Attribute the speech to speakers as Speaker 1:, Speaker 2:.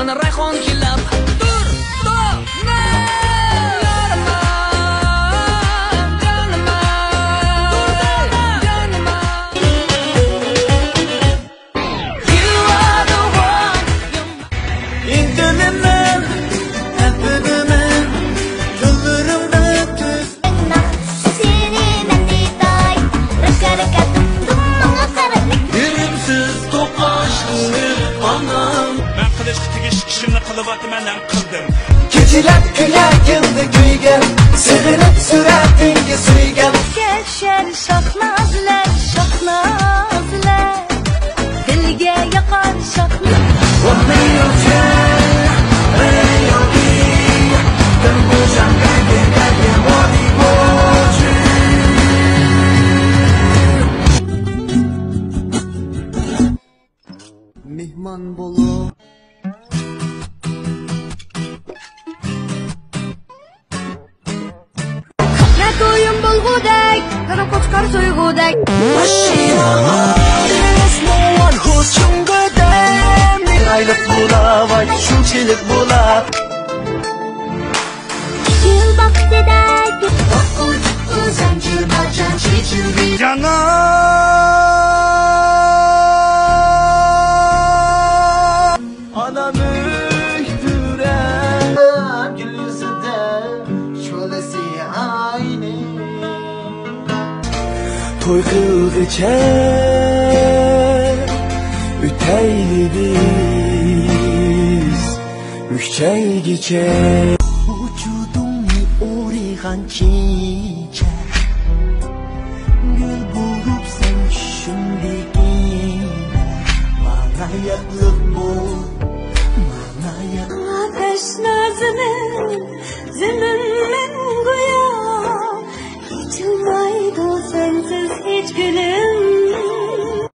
Speaker 1: yana rayhon kelib dur
Speaker 2: Keçilab kuyagimni kuygan, sig'inib suratingga suygan.
Speaker 3: Kelishar shohnozlar, shohnozlar, dilga yoqar shohnozlar.
Speaker 2: Mehmon bo'lib
Speaker 3: To'yim bo'lgudek, qara qochqar so'ygudek.
Speaker 2: ayliq bo'lar, voy shunchalik bo'lar.
Speaker 3: Yil vaqtida
Speaker 2: zanjir barchan chechildi. Anamı yüreğim gülüsüde şölesi aynı. Toy kılgıça üteyli biz müşçeygiçe. Vücudumni o'raygan chechak gul bo'lib sen shundagina mana yaqliq bo'l mana yaqliq
Speaker 3: ateş nazını